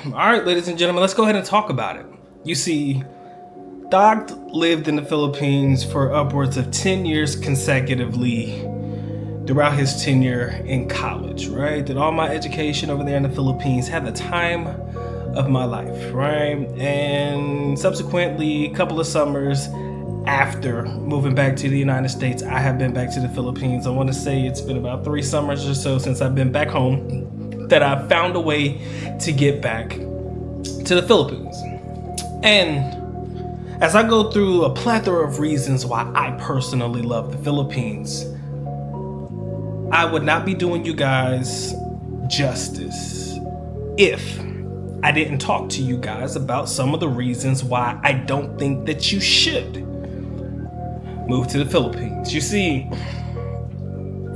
All right, ladies and gentlemen, let's go ahead and talk about it. You see, Doc lived in the Philippines for upwards of 10 years consecutively throughout his tenure in college, right? Did all my education over there in the Philippines, had the time of my life, right? And subsequently, a couple of summers after moving back to the United States, I have been back to the Philippines. I want to say it's been about 3 summers or so since I've been back home that I've found a way to get back to the Philippines. And as I go through a plethora of reasons why I personally love the Philippines, I would not be doing you guys justice if I didn't talk to you guys about some of the reasons why I don't think that you should move to the Philippines. You see,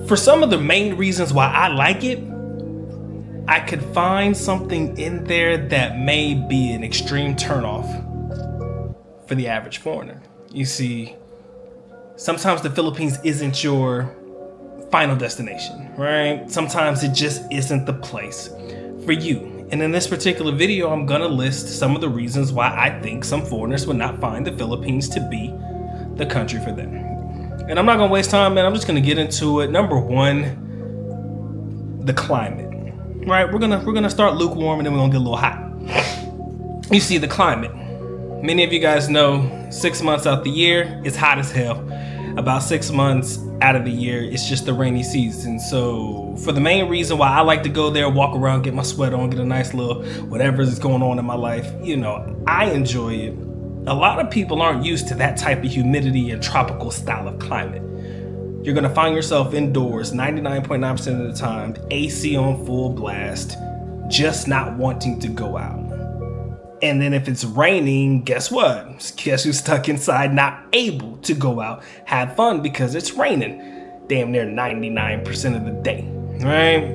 for some of the main reasons why I like it, I could find something in there that may be an extreme turnoff for the average foreigner. You see, sometimes the Philippines isn't your final destination, right? Sometimes it just isn't the place for you. And in this particular video, I'm gonna list some of the reasons why I think some foreigners would not find the Philippines to be the country for them. And I'm not gonna waste time, man. I'm just gonna get into it. Number one, the climate. Right? We're gonna start lukewarm and then we're gonna get a little hot. You see, the climate. Many of you guys know 6 months out the year, it's hot as hell. About 6 months out of the year, it's just the rainy season. So for the main reason why I like to go there, walk around, get my sweat on, get a nice little whatever is going on in my life, you know, I enjoy it. A lot of people aren't used to that type of humidity and tropical style of climate. You're gonna find yourself indoors 99.9% of the time, AC on full blast, just not wanting to go out. And then if it's raining, guess what? Guess who's stuck inside, not able to go out, have fun because it's raining damn near 99% of the day, right?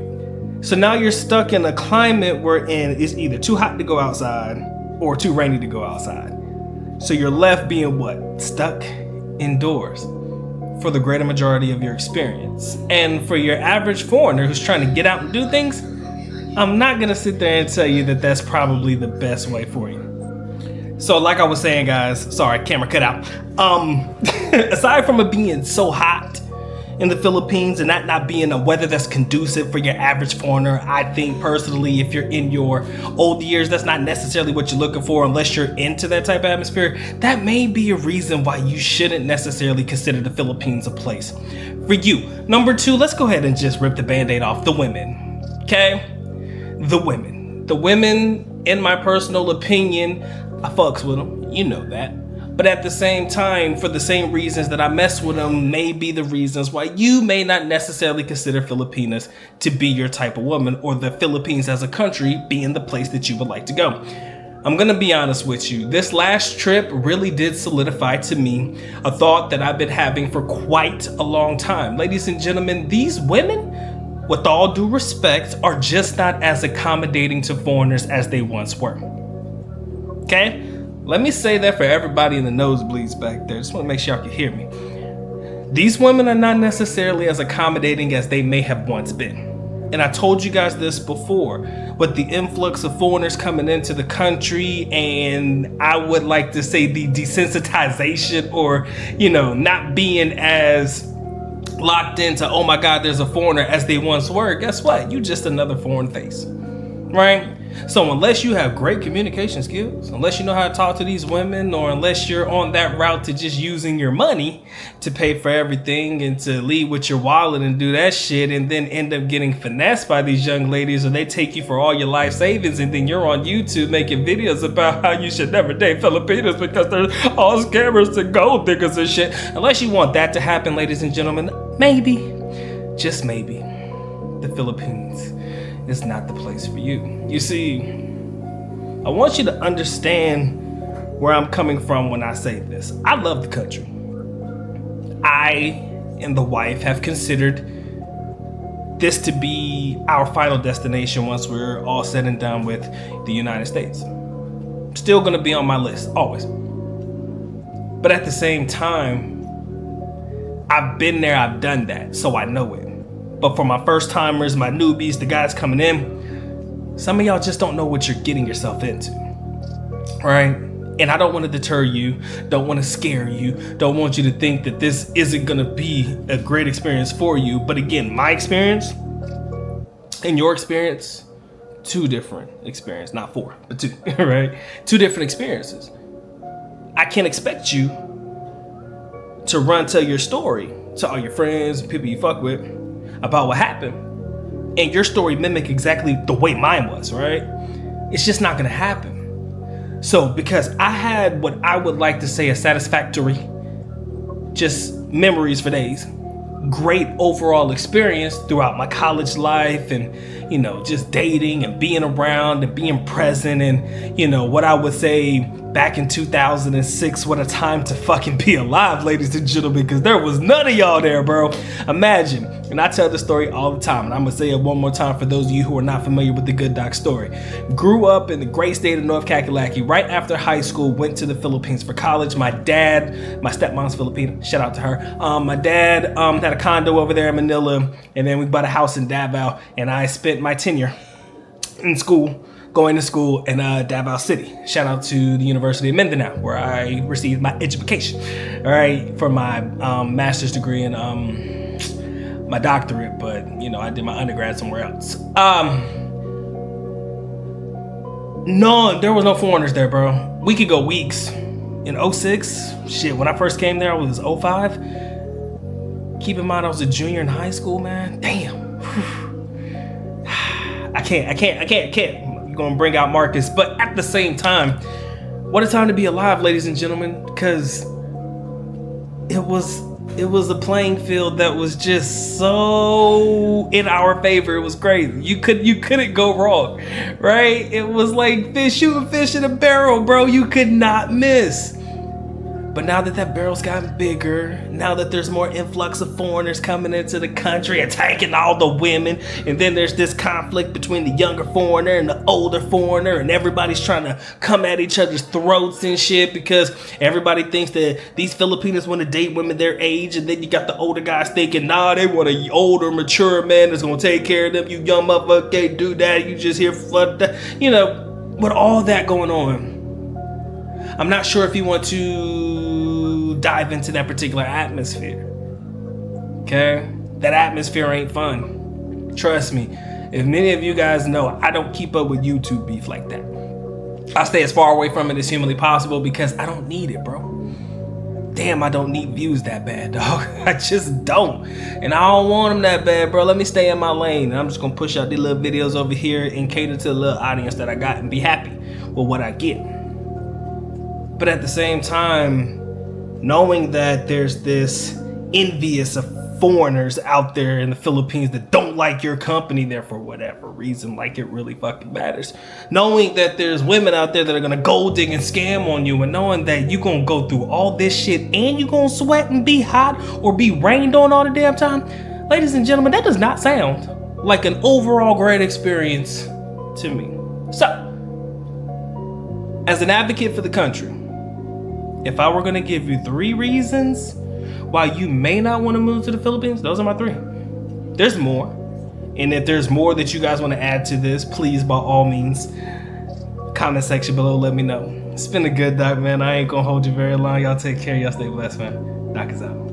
So now you're stuck in a climate wherein it's either too hot to go outside or too rainy to go outside. So you're left being what? Stuck indoors for the greater majority of your experience. And for your average foreigner who's trying to get out and do things, I'm not gonna sit there and tell you that that's probably the best way for you. So like I was saying, guys, sorry, camera cut out. Aside from it being so hot in the Philippines and that not being a weather that's conducive for your average foreigner, I think personally, if you're in your old years, that's not necessarily what you're looking for unless you're into that type of atmosphere. That may be a reason why you shouldn't necessarily consider the Philippines a place for you. Number two, let's go ahead and just rip the band-aid off. The women, okay? The women, in my personal opinion, I fucks with them, you know that. But at the same time, for the same reasons that I mess with them may be the reasons why you may not necessarily consider Filipinas to be your type of woman, or the Philippines as a country being the place that you would like to go. I'm gonna be honest with you. This last trip really did solidify to me a thought that I've been having for quite a long time. Ladies and gentlemen, these women, with all due respect, are just not as accommodating to foreigners as they once were. Okay? Let me say that for everybody in the nosebleeds back there. Just want to make sure y'all can hear me. These women are not necessarily as accommodating as they may have once been. And I told you guys this before, with the influx of foreigners coming into the country, and I would like to say the desensitization, or, you know, not being as locked into, oh my God, there's a foreigner, as they once were. Guess what? You just another foreign face, right? So unless you have great communication skills, unless you know how to talk to these women, or unless you're on that route to just using your money to pay for everything and to lead with your wallet and do that shit and then end up getting finessed by these young ladies, or they take you for all your life savings and then you're on YouTube making videos about how you should never date Filipinos because they're all scammers and gold diggers and shit. Unless you want that to happen, ladies and gentlemen, maybe, just maybe, the Philippines is not the place for you. You see, I want you to understand where I'm coming from when I say this. I love the country. I and the wife have considered this to be our final destination once we're all said and done with the United States. Still gonna be on my list, always. But at the same time, I've been there, I've done that, so I know it. But for my first timers, my newbies, the guys coming in, Some of y'all just don't know what you're getting yourself into, right? And I don't want to deter you, don't want to scare you, don't want you to think that this isn't going to be a great experience for you. But again, my experience and your experience, two different experiences, not four, but two, right? Two different experiences. I can't expect you to tell your story to all your friends and people you fuck with about what happened, and your story mimic exactly the way mine was, right? It's just not gonna happen. So because I had what I would like to say a satisfactory, just memories for days, great overall experience throughout my college life, and just dating and being around and being present, and what I would say back in 2006, what a time to fucking be alive, ladies and gentlemen, because there was none of y'all there, bro. Imagine, and I tell this story all the time, and I'm gonna say it one more time for those of you who are not familiar with the Good Doc story. Grew up in the great state of North Kakalaki. Right after high school, went to the Philippines for college. My stepmom's Filipino, shout out to her. My dad had a condo over there in Manila, and then we bought a house in Davao, and I spent my tenure in school, going to school in Davao City. Shout out to the University of Mindanao, where I received my education, all right, for my master's degree and my doctorate, but I did my undergrad somewhere else. No, there was no foreigners there, bro. We could go weeks. In 06, shit, when I first came there, I was 05. Keep in mind, I was a junior in high school, man. Damn. I can't. You're gonna bring out Marcus, but at the same time, what a time to be alive, ladies and gentlemen, because it was a playing field that was just so in our favor. It was crazy. You couldn't go wrong, right? It was like shooting fish in a barrel, bro. You could not miss. But now that barrel's gotten bigger, now that there's more influx of foreigners coming into the country and taking all the women, and then there's this conflict between the younger foreigner and the older foreigner, and everybody's trying to come at each other's throats and shit because everybody thinks that these Filipinos want to date women their age, and then you got the older guys thinking, nah, they want an older, mature man that's gonna take care of them. You young motherfucker can't do that. You just here for that. With all that going on, I'm not sure if you want to dive into that particular atmosphere. Okay? That atmosphere ain't fun. Trust me. If many of you guys know, I don't keep up with YouTube beef like that. I stay as far away from it as humanly possible because I don't need it, bro. Damn, I don't need views that bad, dog. I just don't. And I don't want them that bad, bro. Let me stay in my lane. And I'm just gonna push out these little videos over here and cater to the little audience that I got and be happy with what I get. But at the same time, knowing that there's this envious of foreigners out there in the Philippines that don't like your company there for whatever reason, like it really fucking matters. Knowing that there's women out there that are gonna gold dig and scam on you, and knowing that you gonna go through all this shit and you gonna sweat and be hot or be rained on all the damn time. Ladies and gentlemen, that does not sound like an overall great experience to me. So, as an advocate for the country, if I were gonna give you 3 reasons why you may not want to move to the Philippines, those are my 3. There's more. And if there's more that you guys want to add to this, please, by all means, comment section below, let me know. It's been a good doc, man. I ain't gonna hold you very long. Y'all take care. Y'all stay blessed, man. Doc is out.